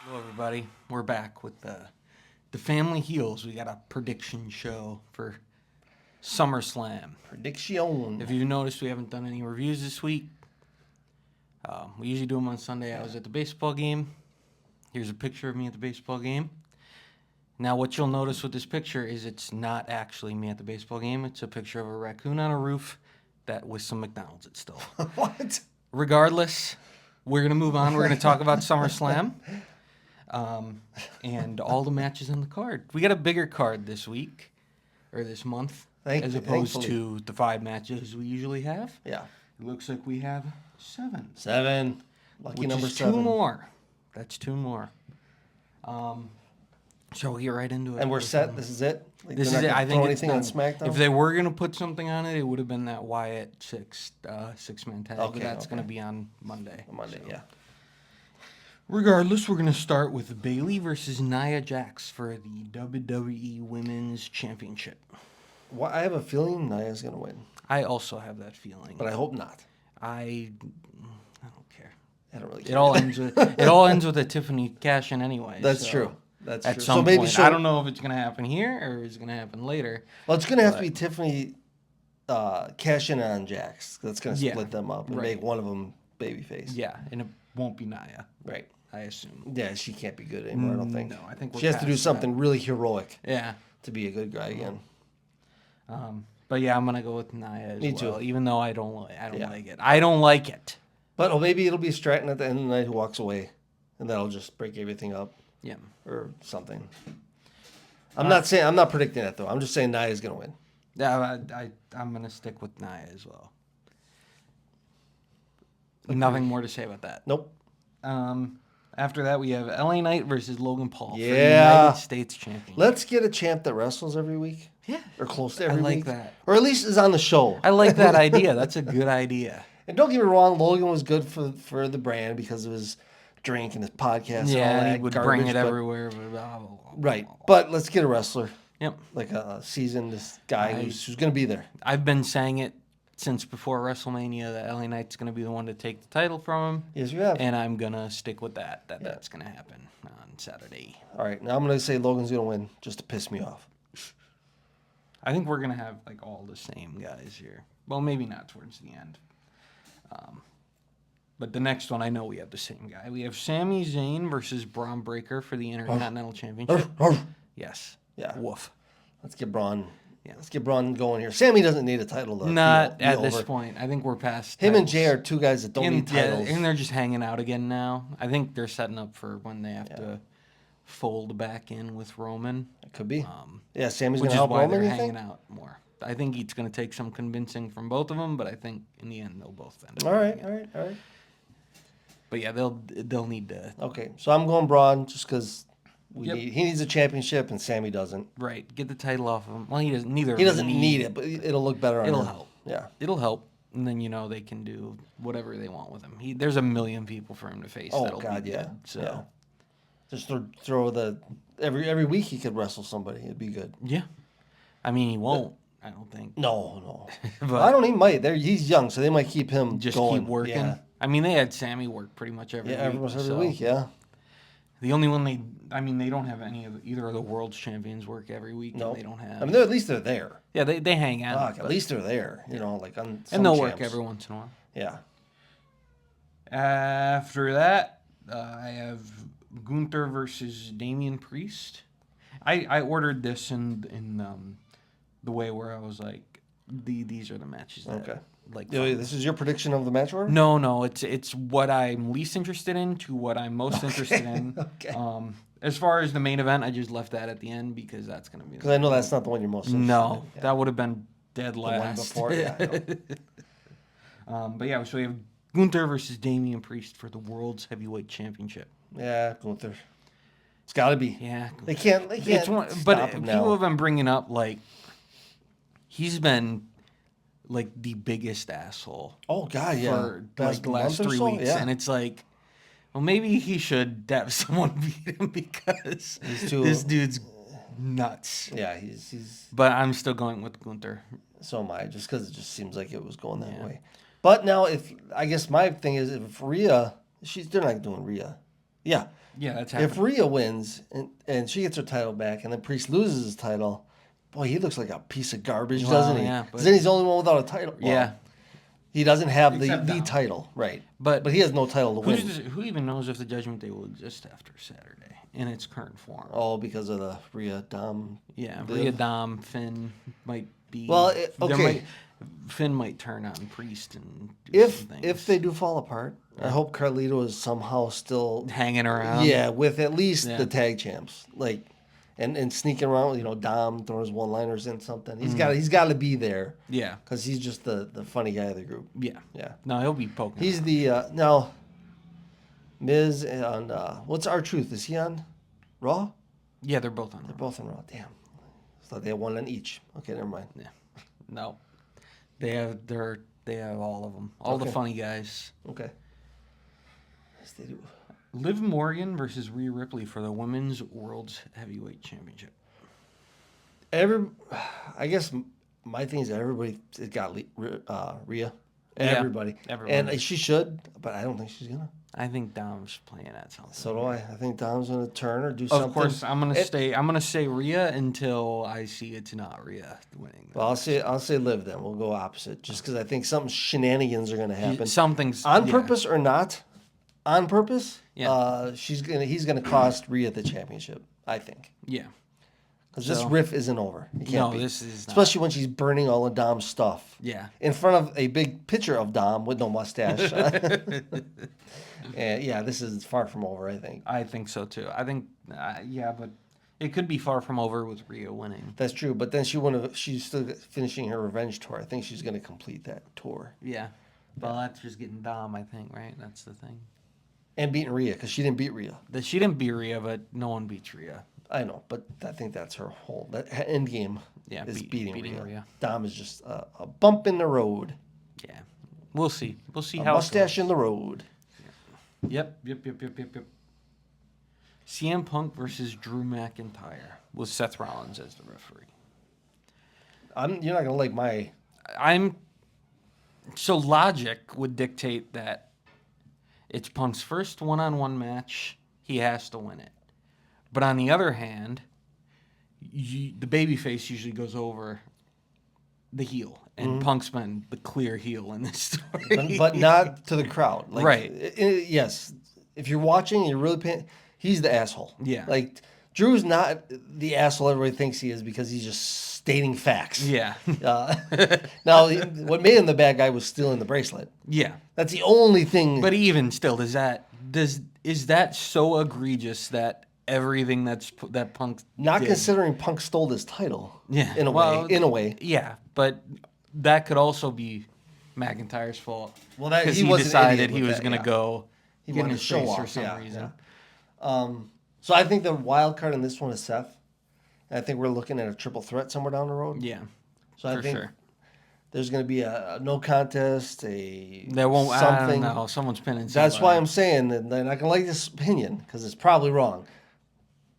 Hello, everybody. We're back with the Family Heels. We got a prediction show for Summerslam. Prediction. If you've noticed, we haven't done any reviews this week. We usually do them on Sunday. I was at the baseball game. Here's a picture of me at the baseball game. Now, what you'll notice with this picture is it's not actually me at the baseball game. It's a picture of a raccoon on a roof that with some McDonald's it's still. What? Regardless, we're going to move on. We're going to talk about SummerSlam. And all the matches on the card. We got a bigger card this week, or this month, as opposed thankfully. to the 5 matches we usually have. Yeah. It looks like we have 7. 7. Lucky Which number is 7. 2 more. That's 2 more. Shall we get right into it? And we're set. This is it. Like, This is they're it. not I gonna think throw it's anything on done. SmackDown. If they were gonna put something on it, it would have been that Wyatt six-man tag. Okay, but that's okay. gonna be on Monday. Monday, so. yeah. Regardless, we're going to start with Bayley versus Nia Jax for the WWE Women's Championship. Well, I have a feeling Nia's gonna win, I also have that feeling. but I hope not. I don't care. I don't really care. It all ends with a Tiffany cash in anyway. That's so true. That's At true. some So maybe point, she'll. I don't know if it's going to happen here or it's going to happen later. Well, it's gonna have to but- be Tiffany cash in on Jax. That's gonna Yeah, split them up and right. make one of them babyface. Yeah, and it won't be Nia, Right. I assume. Yeah, she can't be good anymore. I don't think. No, I think we're she has to do past something really heroic that. Yeah. to be a good guy again. But yeah, I'm going to go with Nia as Me well, too. even though I don't Yeah. like it. I don't like it. But maybe it'll be Stratton at the end of the night who walks away, and that'll just break everything up Yeah. or something. I'm not predicting that though. I'm just saying Nia's gonna win. Yeah, I'm going to stick with Nia as well. Nothing more to say about that. Nope. After that, we have LA Knight versus Logan Paul for the Yeah. United States Championship. Let's get a champ that wrestles every week Yeah. or close to every like week, that. or at least is on the show. I like that idea. That's a good idea. And don't get me wrong, Logan was good for the brand because of his drink and his podcast. and all Yeah, that he would garbage, bring it but- everywhere. But blah, blah, blah, blah, Right, blah. but let's get a wrestler Yep. like a seasoned guy who's gonna be there. I've been saying it since before WrestleMania that LA Knight's going to be the one to take the title from him. Yes, you have. And I'm going to stick with that. That's going to happen on Saturday. All right, now I'm gonna say Logan's gonna win just to piss me off. I think we're going to have like all the same guys here. Well, maybe not towards the end. But the next one, I know we have the same guy. We have Sami Zayn versus Braun Breaker for the Intercontinental Championship. Yes. Yeah. Woof. Let's get Braun. Yeah. Let's get Braun going here. Sammy doesn't need a title though. Not at this point. I think we're past Him and titles. Jay are two guys that don't need titles. And they're just hanging out again now. I think they're setting up for when they have to fold back in with Roman. It could be. Yeah, Sammy's Which gonna is help why Roman. they're You hanging think? out more. I think it's going to take some convincing from both of them, but I think in the end they'll both end up. All right, winning it. all right. But yeah, they'll need to Okay, so I'm going Braun just because Yep. he needs a championship and Sammy doesn't. get the title off of him. Well, he doesn't. Neither. He of them doesn't need it, but it'll look better on It'll him. help. Yeah. It'll help, and then they can do whatever they want with him. There's a million people for him to face. Oh that'll God, be yeah. good, so Yeah. Just throw the every week he could wrestle somebody. It'd be good. yeah. I mean, he won't. I don't think. No. But I don't. He might. He's young, so they might keep him just going. keep working. Yeah, I mean, they had Sammy work pretty much every week. almost every so week. Yeah. The only one they don't have either of the world's champions work every week. No. And they don't have. I mean, at least they're there. yeah, they hang out. Fuck, at but- least they're there. You know, like on some and they'll champs. work every once in a while. Yeah. After that, I have Gunther versus Damian Priest. I ordered this in the way where I was like, these are the matches. That, Okay. Like This is your prediction of the match order? no, it's what I'm least interested in to what I'm most interested in. Okay. As far as the main event, I just left that at the end because that's gonna be. Because I know that's not the one you're most interested No, in. Yeah. that would have been dead The one last. before, yeah. I know. But yeah, so we have Gunther versus Damian Priest for the World's Heavyweight Championship. Yeah, Gunther. It's got to be. Yeah, They can't. it's one, stop but him people now. have been bringing up like he's been like the biggest asshole Oh God, yeah. for like Past the last month or 3 so? weeks, Yeah. and it's like, well, maybe he should have someone beat him because too- this dude's nuts. Yeah, he's. But I'm still going with Gunther. So am I. Just because it just seems like it was going that Yeah. way. But now, if I guess my thing is, if Rhea, they're not doing Rhea. Yeah. Yeah, that's If happening. Rhea wins and she gets her title back, and then Priest loses his title, boy, he looks like a piece of garbage, Well, doesn't he? yeah, Because but then he's the only one without a title. Well, yeah, he doesn't have Except the Dom. title, right? but But he has no title to win. who even knows if the Judgment Day will exist after Saturday in its current form? All because of the Rhea Dom. Yeah, Liv. Rhea Dom, Finn might be. Well, Finn might turn on Priest and do some things. If they do fall apart, I hope Carlito is somehow still hanging around. yeah, with at least Yeah. the tag champs, like, and sneaking around. Dom throws one-liners in something. He's got to be there Yeah, because he's just the funny guy of the group. yeah. Yeah, No, he'll be poking. he's around. the now. Miz and what's R-Truth? Is he on Raw? Yeah, they're both on. They're both on Raw. Damn, thought they had one on each. Okay, never mind. Yeah. No, they have all of them, all the Okay. funny guys. Okay. Yes, they do. Liv Morgan versus Rhea Ripley for the Women's World's Heavyweight Championship. I guess my thing is everybody has got Rhea. Yeah, Everybody. everyone. And she should, but I don't think she's gonna. I think Dom's playing at something. So do I. I think Dom's gonna turn or do something. Of course, I'm gonna say Rhea until I see it's not Rhea winning. Well, I'll say Liv then. We'll go opposite, just because I think some shenanigans are gonna happen. Something's On yeah. purpose or not, on purpose. Yeah. He's gonna cost Rhea the championship. I think. Yeah. Because this So- riff isn't over. It can't No, be. this is not. Especially when she's burning all of Dom's stuff. Yeah. In front of a big picture of Dom with no mustache. And yeah, this is far from over, I think. I think so too. I think yeah, but it could be far from over with Rhea winning. That's true. But then she's still finishing her revenge tour. I think she's going to complete that tour. Yeah. Well, that's just getting Dom, I think, right? That's the thing. And beating Rhea, because she didn't beat Rhea. She didn't beat Rhea, but no one beats Rhea. I know, but I think that's her whole end game. Yeah, is beating beating Rhea. Dom is just a bump in the road. Yeah. We'll see. We'll see A how mustache it in the road. goes. Yep. CM Punk versus Drew McIntyre with Seth Rollins as the referee. You're not going to like my... So logic would dictate that it's Punk's first one-on-one match. He has to win it. But on the other hand, the babyface usually goes over the heel, and Punk's been the clear heel in this story. but not to the crowd. Like, Right. Yes. If you're watching and you're really paying... He's the asshole. Yeah. Like, Drew's not the asshole everybody thinks he is because he's just stating facts. Yeah. Now, what made him the bad guy was stealing the bracelet. Yeah. That's the only thing. But even still, is that so egregious that everything that Punk not did, considering Punk stole this title. Yeah. In a way. Yeah, but that could also be McIntyre's fault. Well, because he he was an decided idiot he with was that, going to yeah. go He get in wanted his to show face off for some yeah, reason. yeah. So I think the wild card in this one is Seth. And I think we're looking at a triple threat somewhere down the road. Yeah, So I for think sure. there's going to be a no contest, There won't. I something. don't know. Someone's pinning. That's why I'm saying that they're not going to like this opinion because it's probably wrong.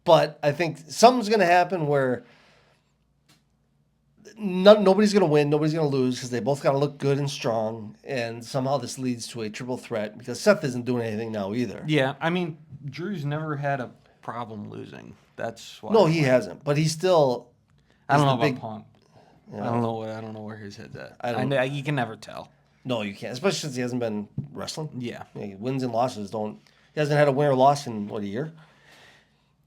But I think something's going to happen where nobody's going to win, nobody's going to lose because they both got to look good and strong. And somehow this leads to a triple threat because Seth isn't doing anything now either. Yeah, I mean, Drew's never had a problem losing. That's why. No, he hasn't. But he's still. I don't is know the about big- Punk. Yeah. I don't know where his head's at. You can never tell. No, you can't, especially since he hasn't been wrestling. Yeah. Wins and losses don't. He hasn't had a win or loss in what, a year?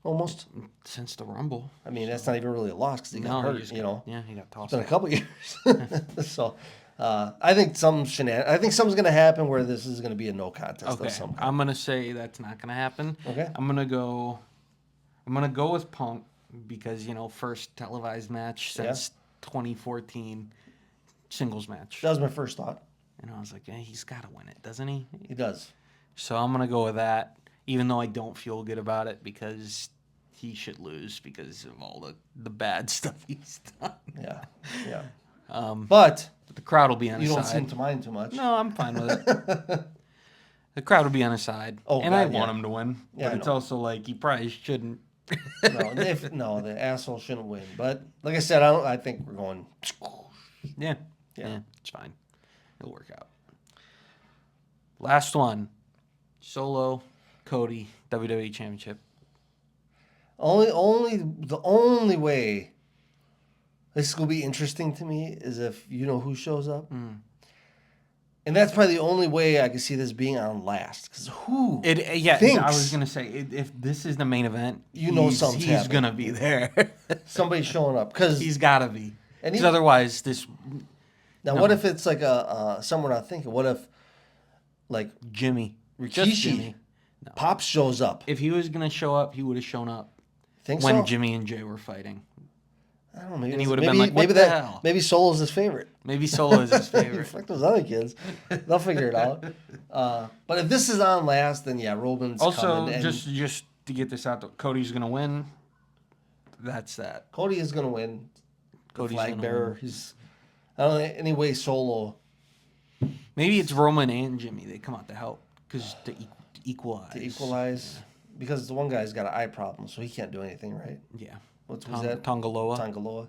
Almost. Since the Rumble. I mean, that's not even really a loss because he got hurt. Yeah, he got It's tossed. been a couple years. So, I think something's going to happen where this is going to be a no contest Okay, of some kind. I'm gonna say that's not gonna happen. Okay. I'm gonna go with Punk because first televised match since 2014, singles match. That was my first thought. And I was like, yeah, he's got to win it, doesn't he? He does. So I'm gonna go with that, even though I don't feel good about it because he should lose because of all the bad stuff he's done. Yeah. Yeah. But But the crowd will be on you his don't side. seem to mind too much. No, I'm fine with it. The crowd will be on his side. Oh, and I God, want yeah. him to win. Yeah, But I it's know. also like he probably shouldn't. No, the asshole shouldn't win. But like I said, I think we're going. Yeah. Yeah. Yeah. It's fine. It'll work out. Last one. Solo Cody, WWE Championship. The only way this is gonna be interesting to me is if you know who shows up. And that's probably the only way I can see this being on last. Because who thinks I was gonna say if this is the main event, something's he's happening. gonna be there. Somebody's showing up. Because He's gotta be. And Because otherwise, what if it's like someone not thinking? What if like Jimmy, Rikishi, just Jimmy, Pops shows up? if he was gonna show up, he would have shown up Think when so? Jimmy and Jay were fighting. I don't know. Maybe And he it's- would have been like, "What the hell?" Maybe Solo's his favorite. Maybe Solo is his favorite. Fuck those other kids. They'll figure it out. But if this is on last, then yeah, Roman's Also, coming. And just to get this out, Cody's gonna win. That's that. Cody is gonna win. Cody's Flag gonna bearer. win. He's. I don't know any way Solo Maybe it's Roman and Jimmy. They come out to help because to equalize. to equalize because the one guy's got an eye problem, so he can't do anything, right? Yeah. What's was that? Tongaloa. Tongaloa.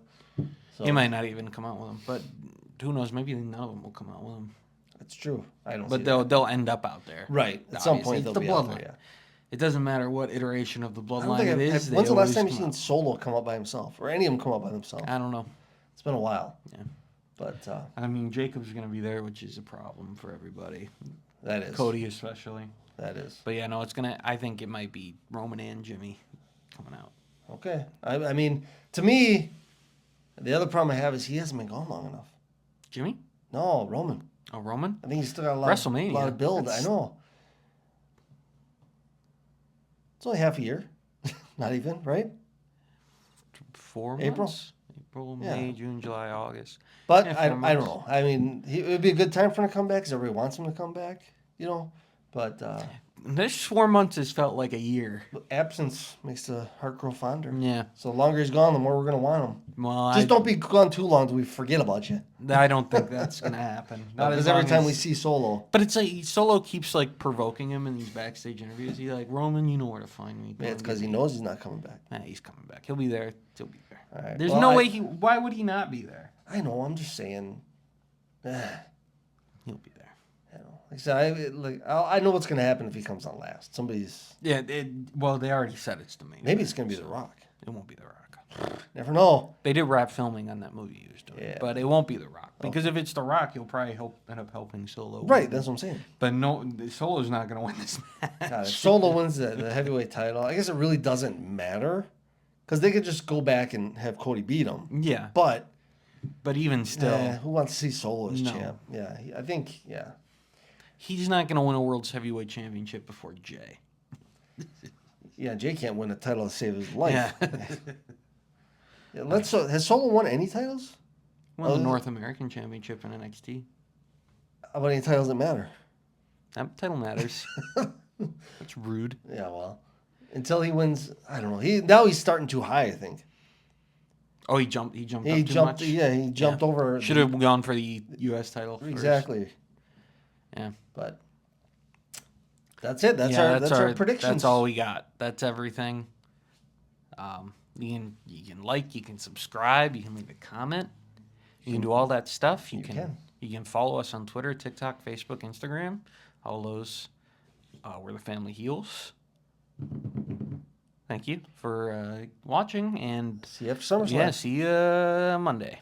So He might not even come out with him, but who knows? Maybe none of them will come out with him. That's true. I don't. But see they'll end up out there. right at some point Obviously. they'll The be out bloodline. there. Yeah. It doesn't matter what iteration of the I don't bloodline think it is. when's the last time you you've seen Solo come up by himself, or any of them come up by themselves? I don't know. It's been a while. Yeah. But I mean, Jacob's going to be there, which is a problem for everybody. that is Cody especially. That is But yeah, no, it's going to, I think it might be Roman and Jimmy coming out. okay. I mean, to me, the other problem I have is he hasn't been gone long enough. Jimmy? No, Roman. Oh, Roman? I think he's still got a lot WrestleMania. of build. That's- I know. It's only half a year. Not even, right? 4 April? months? April, Yeah. May, June, July, August. But Yeah, I 4 don't months. know. I mean, it would be a good time for him to come back because everybody wants him to come back, you know. But This 4 months has felt like a year. absence makes the heart grow fonder. Yeah. So the longer he's gone, the more we're going to want him. Well, Just don't be gone too long till we forget about you. I don't think that's going to happen. Not Because as every long time as- we see Solo, But it's like Solo keeps like provoking him in these backstage interviews. He's like, Roman, you know where to find me. it's because he knows he's not coming back. Nah, he's coming back. He'll be there. He'll be there. All right. There's Well, no way he. Why would he not be there? I know. I'm just saying. He'll be there. I know. Like I said, I know what's going to happen if he comes on last. Somebody's. Yeah. Well, they already said it's the main. Maybe event, it's going to be The so Rock. It won't be The Rock. Never know. They did wrap filming on that movie he was doing, Yeah. but it won't be The Rock because if it's The Rock, he'll probably end up helping Solo. Right. win. That's what I'm saying. But no, Solo's not going to win this match. God, if Solo wins the heavyweight title, I guess it really doesn't matter because they could just go back and have Cody beat him. Yeah, But even still, who wants to see Solo as No. champ? Yeah, I think he's not going to win a World's Heavyweight Championship before Jay. Jay can't win a title to save his life. Yeah. Yeah, has Solo won any titles? Won the Other than- North American Championship in NXT. How about any titles that matter? That title matters. That's rude. Yeah, well, until he wins, I don't know. Now he's starting too high. I think Oh, he jumped. He jumped he up too jumped. much. Yeah, he jumped over. Should have gone for the U.S. title. First. exactly. Yeah. But that's it. That's our predictions. That's all we got. That's everything. You can like, you can subscribe, you can leave a comment, you can do all that stuff. You can follow us on Twitter, TikTok, Facebook, Instagram. All those we're the Family Heels. Thank you for watching, and See you after SummerSlam. yeah, see you Monday.